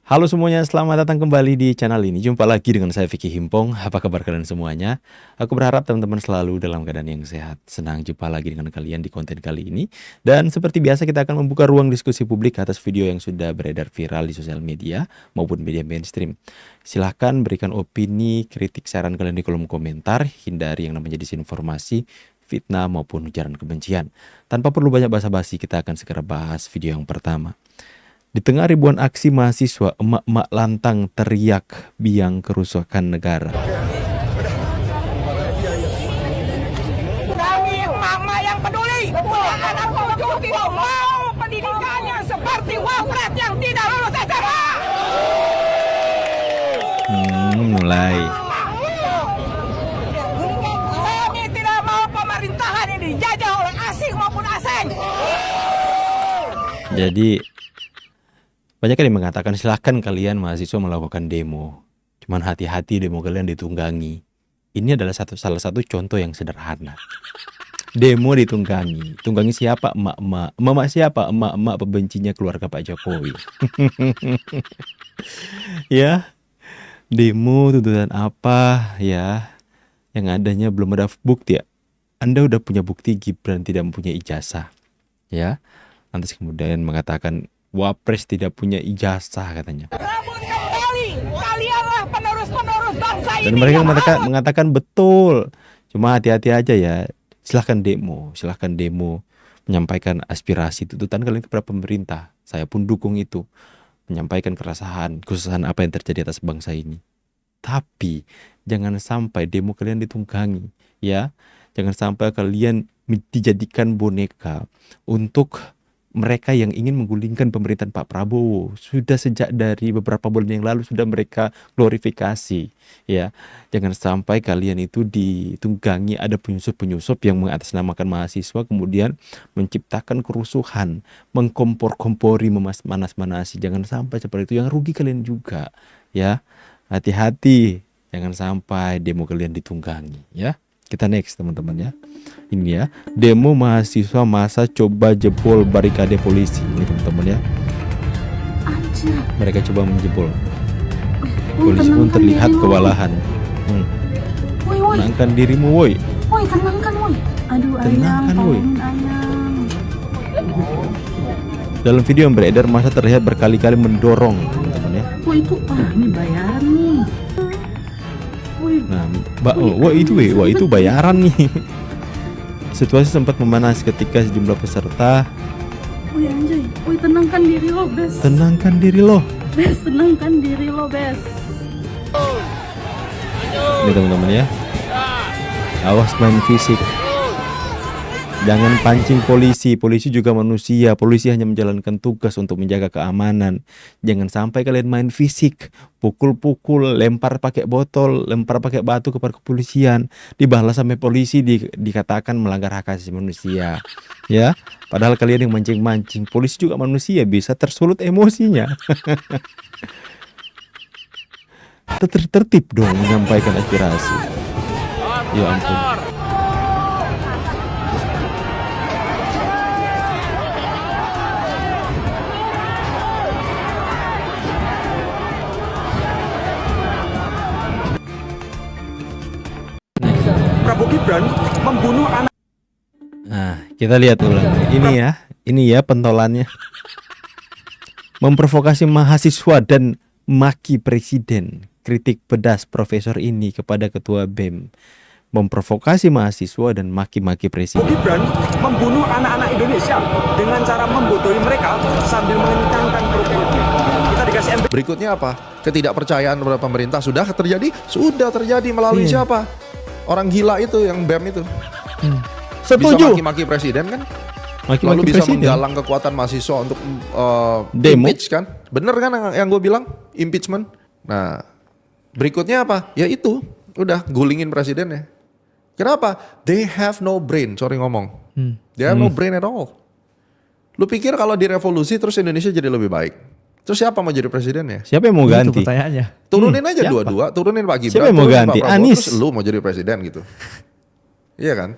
Halo semuanya, selamat datang kembali di channel ini. Jumpa lagi dengan saya Vicky Himpong. Apa kabar kalian semuanya? Aku berharap teman-teman selalu dalam keadaan yang sehat. Senang jumpa lagi dengan kalian di konten kali ini. Dan seperti biasa kita akan membuka ruang diskusi publik atas video yang sudah beredar viral di sosial media maupun media mainstream. Silahkan berikan opini, kritik, saran kalian di kolom komentar. Hindari yang namanya disinformasi, fitnah maupun ujaran kebencian. Tanpa perlu banyak basa-basi, kita akan segera bahas video yang pertama. Di tengah ribuan aksi mahasiswa, emak-emak lantang teriak biang kerusakan negara. Kami emak-emak yang peduli, anak cucu tidak mau pendidikannya seperti wapret yang tidak lulus SMA. Mulai. Kami tidak mau pemerintahan ini dijajah oleh asing maupun asing. Jadi banyak yang mengatakan silahkan kalian mahasiswa melakukan demo. Cuman hati-hati demo kalian ditunggangi. Ini adalah salah satu contoh yang sederhana. Demo ditunggangi. Tunggangi siapa? Emak-emak. Emak siapa? Emak-emak pembencinya keluarga Pak Jokowi. Ya. Demo tuntutan apa ya? Yang adanya belum ada bukti ya. Anda udah punya bukti Gibran tidak mempunyai ijazah. Ya. Lantas kemudian mengatakan Wapres tidak punya ijazah katanya. Namun kembali, kalianlah penerus-penerus bangsa ini. Dan mereka mengatakan betul. Cuma hati-hati aja ya. Silahkan demo menyampaikan aspirasi tuntutan kalian kepada pemerintah. Saya pun dukung itu. Menyampaikan keresahan apa yang terjadi atas bangsa ini. Tapi jangan sampai demo kalian ditunggangi, ya. Jangan sampai kalian dijadikan boneka untuk mereka yang ingin menggulingkan pemerintahan Pak Prabowo. Sudah sejak dari beberapa bulan yang lalu sudah mereka glorifikasi, ya. Jangan sampai kalian itu ditunggangi ada penyusup-penyusup yang mengatasnamakan mahasiswa kemudian menciptakan kerusuhan, mengkompor-kompori, memanas-manasi. Jangan sampai seperti itu, yang rugi kalian juga, ya. Hati-hati, jangan sampai demo kalian ditunggangi, ya. Kita next teman-teman ya. Ini ya, demo mahasiswa masa coba jebol barikade polisi. Ini teman-teman ya. Anjir. Mereka coba menjebol. Polisi pun terlihat kewalahan. Woi, woi. Tenangkan dirimu, woi. Woi, tenangkan, woi. Aduh, Tenangkan, ayam, woi. tolongin ayam. Dalam video yang beredar, masa terlihat berkali-kali mendorong, teman-teman ya. Woi, itu, ini bayaran nih. Woi, Nah, wah itu bayaran nih. Situasi sempat memanas ketika sejumlah peserta woi anjay. Woi, tenangkan diri lo, Bes. tenangkan diri loh. Bes, tenangkan diri lo, Bes. Ini teman-teman ya. Awas main fisik. Jangan pancing polisi. Polisi juga manusia. Polisi hanya menjalankan tugas untuk menjaga keamanan. Jangan sampai kalian main fisik, pukul-pukul, lempar pakai botol, lempar pakai batu kepada kepolisian, dibalas sampai polisi dikatakan melanggar hak asasi manusia. Ya, padahal kalian yang mancing-mancing. Polisi juga manusia, bisa tersulut emosinya. Tertib dong menyampaikan aspirasi. Ya ampun. Prabowo Gibran membunuh anak. Nah, kita lihat ulang. Ini ya pentolannya. Memprovokasi mahasiswa dan maki presiden. Kritik pedas profesor ini kepada ketua BEM. Memprovokasi mahasiswa dan maki-maki presiden. Gibran membunuh anak-anak Indonesia dengan cara membodohi mereka sambil mengencangkan perutnya. Kita dikasih Berikutnya apa? Ketidakpercayaan kepada pemerintah sudah terjadi melalui siapa? Orang gila itu yang BEM itu. Setuju. Bisa maki-maki presiden kan? Maki-maki Lalu bisa presiden. menggalang kekuatan mahasiswa untuk Demo. impeach kan? Bener kan yang gue bilang? Impeachment. Nah, berikutnya apa? Ya itu, udah gulingin presidennya. Kenapa? They have no brain, sorry ngomong. They have no brain at all. Lu pikir kalau direvolusi terus Indonesia jadi lebih baik? Terus siapa mau jadi presidennya? Siapa yang mau ganti? Itu pertanyaannya. Turunin aja siapa? dua-dua, turunin Pak Gibran, Siapa yang mau turunin ganti? Pak Prabowo, Anies. terus lu mau jadi presiden gitu. Iya kan?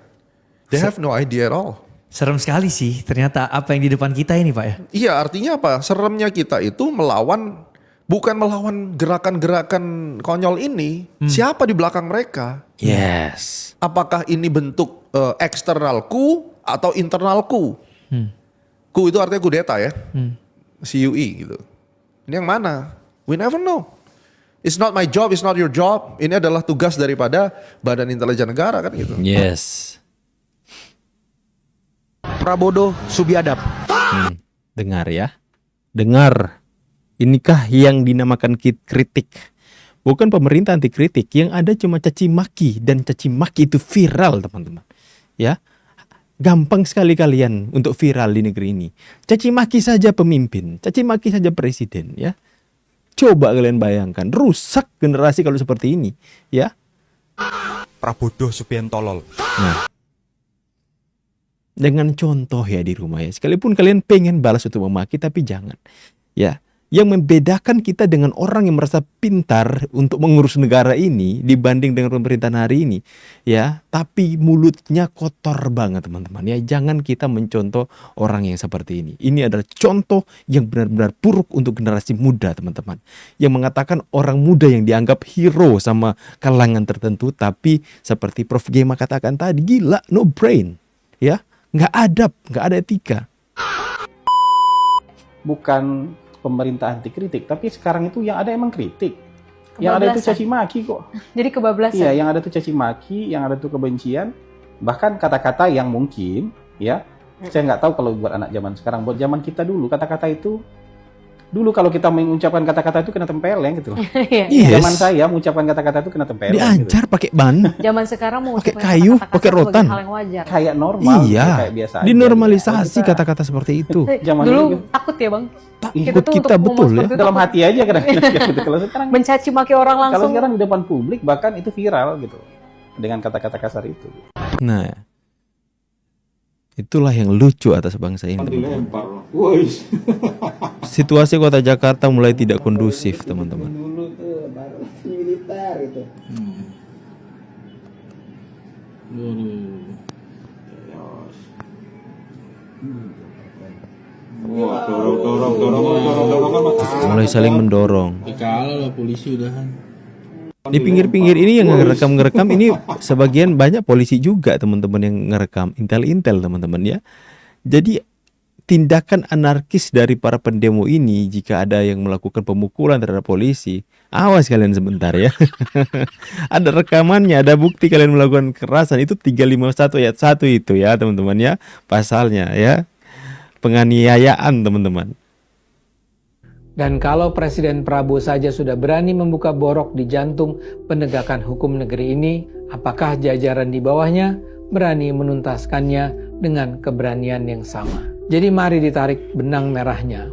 They have no idea at all. Serem sekali sih ternyata apa yang di depan kita ini Pak ya. Iya, artinya apa? Seremnya kita itu melawan bukan melawan gerakan-gerakan konyol ini, siapa di belakang mereka? Yes. Apakah ini bentuk eksternal coup atau internal coup? Coup itu artinya kudeta ya, CUE gitu. Ini yang mana? We never know. It's not my job, it's not your job. Ini adalah tugas daripada Badan Intelijen Negara kan gitu. Yes. Prabowo Subiadab. Dengar ya. Dengar. Inikah yang dinamakan kritik? Bukan pemerintah anti kritik, yang ada cuma caci maki, dan caci maki itu viral, teman-teman. Ya. Gampang sekali kalian untuk viral di negeri ini. Caci maki saja pemimpin, caci maki saja presiden, ya. Coba kalian bayangkan, rusak generasi kalau seperti ini, ya. Prabowo Subiantolol. Nah, dengan contoh ya di rumah ya. Sekalipun kalian pengen balas untuk memaki, tapi jangan. Ya, yang membedakan kita dengan orang yang merasa pintar untuk mengurus negara ini dibanding dengan pemerintahan hari ini, ya, tapi mulutnya kotor banget teman-teman. Ya, jangan kita mencontoh orang yang seperti ini. Ini adalah contoh yang benar-benar buruk untuk generasi muda teman-teman. Yang mengatakan orang muda yang dianggap hero sama kalangan tertentu, tapi seperti Prof. Gema katakan tadi, gila, no brain, ya, nggak adab, nggak ada etika. Bukan pemerintah anti kritik, tapi sekarang itu yang ada emang kritik. Yang ada itu caci maki kok. Jadi kebablasan. Iya, yang ada itu caci maki, yang ada itu kebencian, bahkan kata-kata yang mungkin, ya, saya nggak tahu kalau buat anak zaman sekarang, buat zaman kita dulu, kata-kata itu, dulu kalau kita mengucapkan kata-kata itu kena tempeleng gitu. Yes. Zaman saya mengucapkan kata-kata itu kena tempeleng. Diajar gitu. pakai ban, Zaman sekarang mau pakai kayu, pakai rotan. hal yang wajar. Kayak normal, Iya, kayak biasa aja. dinormalisasi Kita- kata-kata seperti itu. Zaman Dulu dulu takut ya bang. Takut tuh kita, untuk betul ngomong ya. seperti itu dalam takut. hati aja kadang-kadang gitu. Kalau sekarang Mencaci maki orang Kalau langsung. sekarang di depan publik bahkan itu viral gitu dengan kata-kata kasar itu. Nah, itulah yang lucu atas bangsa ini, teman-teman. Situasi kota Jakarta mulai tidak kondusif, teman-teman. Mulai saling mendorong. Dikala lah polisi udahan. Di pinggir-pinggir ini yang ngerekam ini sebagian banyak polisi juga teman-teman yang ngerekam, intel teman-teman ya. Jadi tindakan anarkis dari para pendemo ini jika ada yang melakukan pemukulan terhadap polisi, awas kalian sebentar ya. Ada rekamannya, ada bukti kalian melakukan kekerasan, itu 351 ayat 1 itu ya teman-teman ya, pasalnya ya. Penganiayaan teman-teman. Dan kalau Presiden Prabowo saja sudah berani membuka borok di jantung penegakan hukum negeri ini, apakah jajaran di bawahnya berani menuntaskannya dengan keberanian yang sama? Jadi mari ditarik benang merahnya.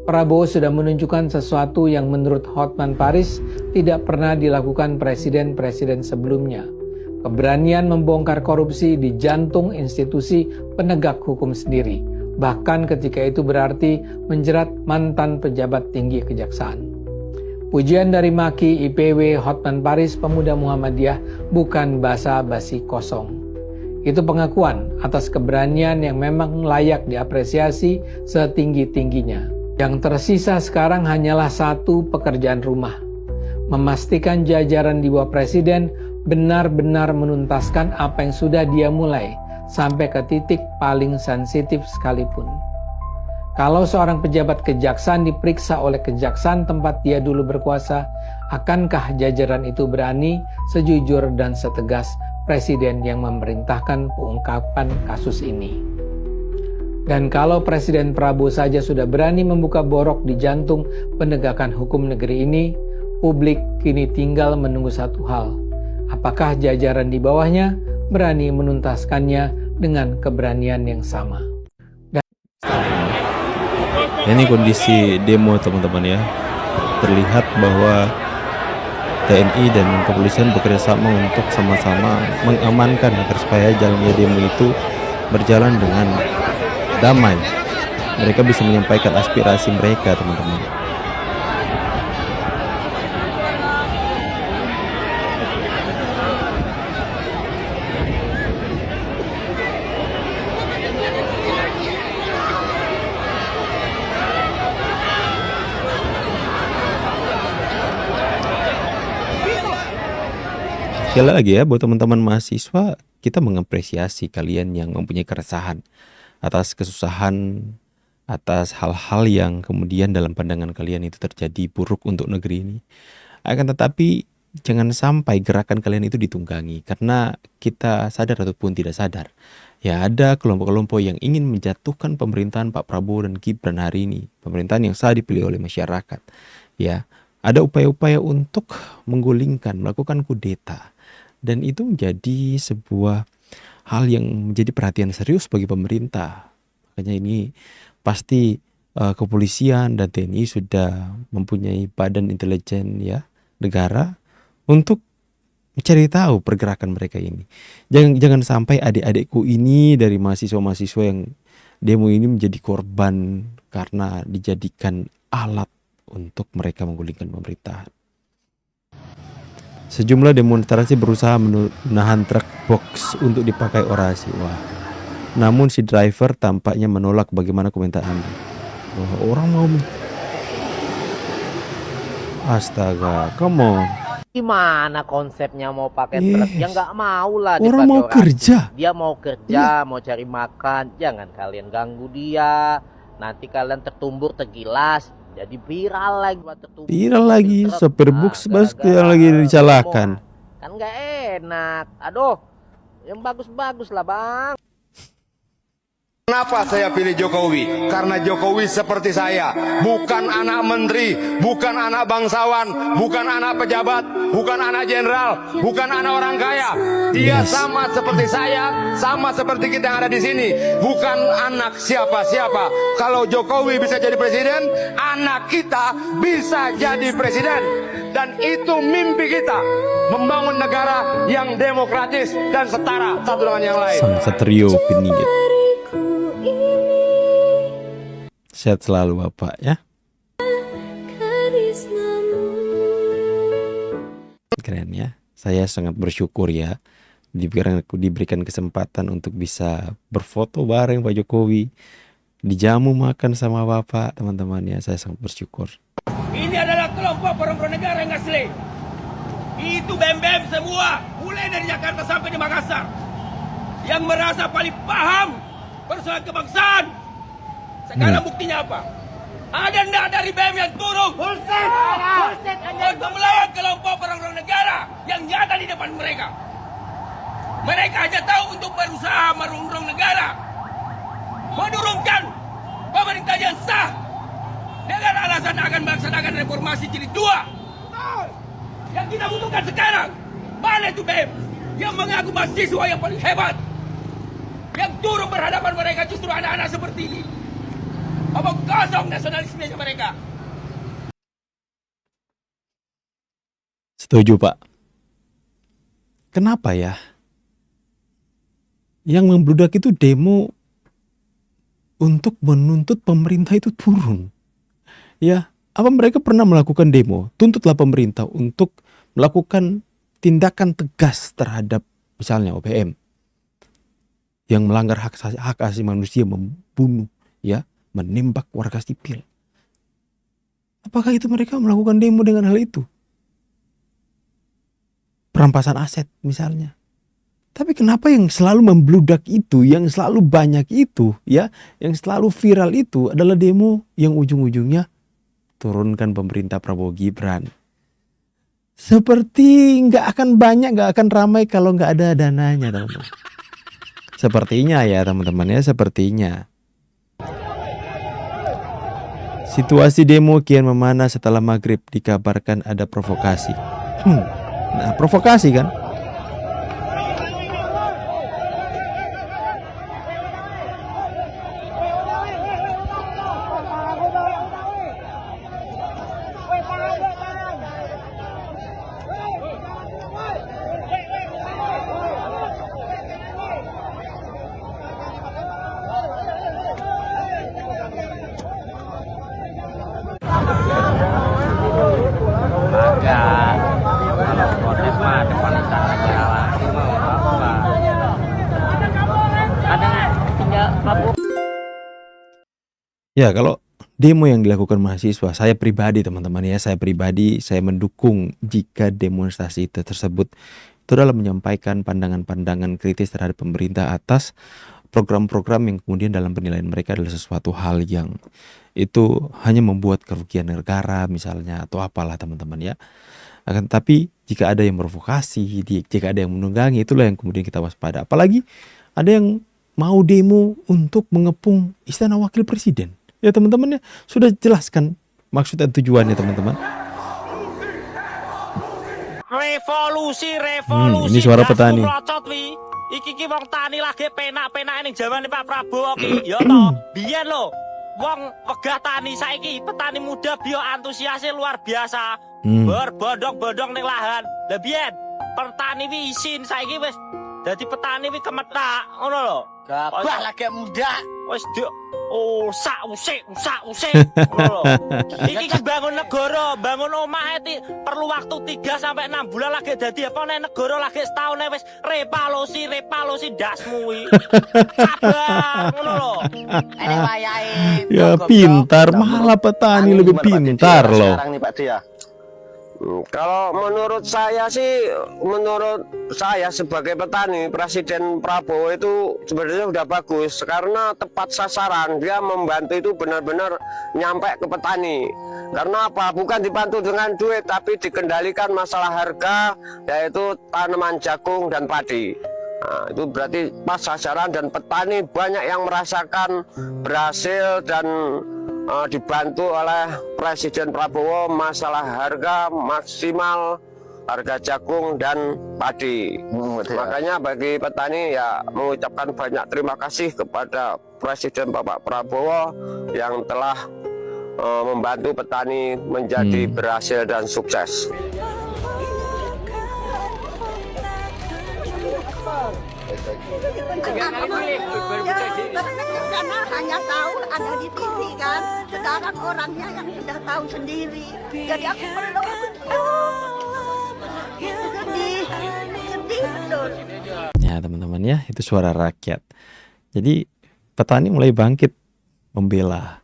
Prabowo sudah menunjukkan sesuatu yang menurut Hotman Paris tidak pernah dilakukan presiden-presiden sebelumnya. Keberanian membongkar korupsi di jantung institusi penegak hukum sendiri. Bahkan ketika itu berarti menjerat mantan pejabat tinggi kejaksaan. Pujian dari Maki IPW Hotman Paris pemuda Muhammadiyah bukan basa-basi kosong. Itu pengakuan atas keberanian yang memang layak diapresiasi setinggi-tingginya. Yang tersisa sekarang hanyalah satu pekerjaan rumah. Memastikan jajaran di bawah presiden benar-benar menuntaskan apa yang sudah dia mulai, sampai ke titik paling sensitif sekalipun. Kalau seorang pejabat kejaksaan diperiksa oleh kejaksaan tempat dia dulu berkuasa, akankah jajaran itu berani, sejujur dan setegas presiden yang memerintahkan pengungkapan kasus ini? Dan kalau Presiden Prabowo saja sudah berani membuka borok di jantung penegakan hukum negeri ini, publik kini tinggal menunggu satu hal. Apakah jajaran di bawahnya berani menuntaskannya dengan keberanian yang sama? Ini kondisi demo teman-teman ya. Terlihat bahwa TNI dan kepolisian bekerja sama untuk sama-sama mengamankan agar supaya jalannya demo itu berjalan dengan damai. Mereka bisa menyampaikan aspirasi mereka teman-teman. Sekali lagi ya, buat teman-teman mahasiswa, kita mengapresiasi kalian yang mempunyai keresahan atas kesusahan, atas hal-hal yang kemudian dalam pandangan kalian itu terjadi buruk untuk negeri ini. Akan tetapi jangan sampai gerakan kalian itu ditunggangi, karena kita sadar ataupun tidak sadar, ya ada kelompok-kelompok yang ingin menjatuhkan pemerintahan Pak Prabowo dan Gibran hari ini, pemerintahan yang sah dipilih oleh masyarakat. Ya, ada upaya-upaya untuk menggulingkan, melakukan kudeta, dan itu menjadi sebuah hal yang menjadi perhatian serius bagi pemerintah. Makanya ini pasti kepolisian dan TNI sudah mempunyai badan intelijen ya negara untuk mencari tahu pergerakan mereka ini. Jangan sampai adik-adikku ini dari mahasiswa-mahasiswa yang demo ini menjadi korban karena dijadikan alat untuk mereka menggulingkan pemerintahan. Sejumlah demonstrasi berusaha menahan truk box untuk dipakai orasi. Wah. Namun si driver tampaknya menolak. Bagaimana komentar Anda? Wah, orang mau astaga, come on. Gimana konsepnya mau pakai truk? Ya nggak mau lah. Orang mau kerja. Dia mau kerja, mau cari makan. Jangan kalian ganggu dia. Nanti kalian tertumbur, tergilas, jadi viral lagi. Viral lagi, sopir bus yang lagi dicalakan. Kan nggak enak. Aduh, yang bagus-bagus lah bang. Kenapa saya pilih Jokowi? Karena Jokowi seperti saya, bukan anak menteri, bukan anak bangsawan, bukan anak pejabat, bukan anak jenderal, bukan anak orang kaya. Dia sama seperti saya, sama seperti kita yang ada di sini, bukan anak siapa-siapa. Kalau Jokowi bisa jadi presiden, anak kita bisa jadi presiden. Dan itu mimpi kita, membangun negara yang demokratis dan setara satu dengan yang lain. Sang Satrio Piningit. Sehat selalu Bapak ya. Keren ya. Saya sangat bersyukur ya diberikan kesempatan untuk bisa berfoto bareng Pak Jokowi, dijamu makan sama Bapak, teman-teman ya. Saya sangat bersyukur. Ini adalah kelompok orang-orang negara yang asli. Itu bem-bem semua, mulai dari Jakarta sampai di Makassar, yang merasa paling paham persoalan kebangsaan. Sekarang buktinya apa? Ada ndak dari BEM yang turun? Bullshit! Untuk melawan kelompok orang-orang negara yang nyata di depan mereka. Mereka hanya tahu untuk berusaha merungrung negara, menurunkan pemerintah yang sah dengan alasan akan melaksanakan reformasi jilid 2. Yang kita butuhkan sekarang, mana itu BEM yang mengaku mahasiswa yang paling hebat, yang turun berhadapan mereka justru anak-anak seperti ini. Omong kosong nasionalismenya mereka. Setuju Pak. Kenapa ya? Yang membludak itu demo untuk menuntut pemerintah itu turun. Ya, apa mereka pernah melakukan demo? Tuntutlah pemerintah untuk melakukan tindakan tegas terhadap misalnya OPM yang melanggar hak asasi manusia, membunuh, ya, menembak warga sipil. Apakah itu mereka melakukan demo dengan hal itu? Perampasan aset misalnya. Tapi kenapa yang selalu membludak itu, yang selalu banyak itu, ya, yang selalu viral itu adalah demo yang ujung-ujungnya turunkan pemerintah Prabowo Gibran. Seperti nggak akan banyak, nggak akan ramai kalau nggak ada dananya, teman-teman. Sepertinya ya teman-teman ya, sepertinya. Situasi demo kian memanas setelah maghrib dikabarkan ada provokasi. Nah, provokasi kan? Ya, kalau demo yang dilakukan mahasiswa, saya pribadi teman-teman ya, saya pribadi saya mendukung jika demonstrasi itu tersebut itu adalah menyampaikan pandangan-pandangan kritis terhadap pemerintah atas program-program yang kemudian dalam penilaian mereka adalah sesuatu hal yang itu hanya membuat kerugian negara misalnya atau apalah teman-teman ya. Akan tapi jika ada yang provokasi, jika ada yang menunggangi, itulah yang kemudian kita waspada. Apalagi ada yang mau demo untuk mengepung istana wakil presiden. Ya teman-teman ya, sudah jelaskan maksud dan tujuannya teman-teman. Revolusi. Ini suara petani. Iki wong tani lagi penak-penak ning jamane Pak Prabowo ki. Ya toh, biyen lho. Wong wegah tani saiki petani muda bio antusiasnya luar biasa. Berbondong-bondong ning lahan. Lah biyen petani wi isin saiki wis dadi petani wi kemetak, ngono lho. Gabah lagi muda. Wis usik. Ngono lho. Iki bangun negara, bangun omah perlu waktu 3-6 bulan lagi dadi apa nek negara lagi setahun wis revolusi dasmu iki. Sabar, ngono lho. Nek wayahe. Ya pintar, malah petani lebih pintar loh. Sekarang nih Pak Dia. Kalau menurut saya sebagai petani, Presiden Prabowo itu sebenarnya udah bagus karena tepat sasaran. Dia membantu itu benar-benar nyampe ke petani. Karena apa? Bukan dibantu dengan duit, tapi dikendalikan masalah harga, yaitu tanaman jagung dan padi. Nah, itu berarti pas sasaran dan petani banyak yang merasakan berhasil dan dibantu oleh Presiden Prabowo masalah harga maksimal, harga jagung dan padi. Makanya bagi petani ya mengucapkan banyak terima kasih kepada Presiden Bapak Prabowo yang telah membantu petani menjadi berhasil dan sukses. Karena hanya tahu ada di TV kan, sekarang orangnya yang sudah tahu sendiri. Jadi aku perlu sedih betul. Ya teman-teman ya, itu suara rakyat. Jadi petani mulai bangkit membela.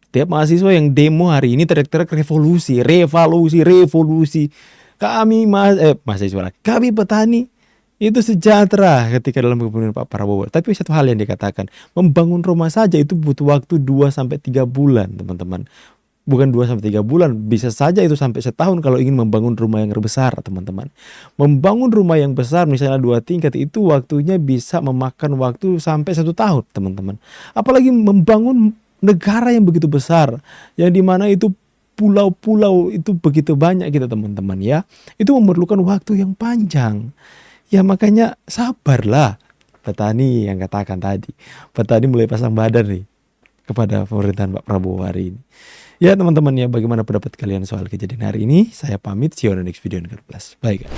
Setiap mahasiswa yang demo hari ini teriak-teriak revolusi. Mahasiswa, kami petani itu sejahtera ketika dalam kepemimpinan Pak Prabowo. Tapi satu hal yang dikatakan, membangun rumah saja itu butuh waktu 2-3 bulan, teman-teman. Bukan 2-3 bulan, bisa saja itu sampai setahun kalau ingin membangun rumah yang besar, teman-teman. Membangun rumah yang besar, misalnya 2 tingkat, itu waktunya bisa memakan waktu sampai 1 tahun, teman-teman. Apalagi membangun negara yang begitu besar, yang dimana itu pulau-pulau itu begitu banyak kita, teman-teman ya. Itu memerlukan waktu yang panjang. Ya makanya sabarlah petani yang katakan tadi. Petani mulai pasang badan nih kepada pemerintahan Pak Prabowo hari ini. Ya teman-teman ya, bagaimana pendapat kalian soal kejadian hari ini? Saya pamit, see you on the next video. Bye guys.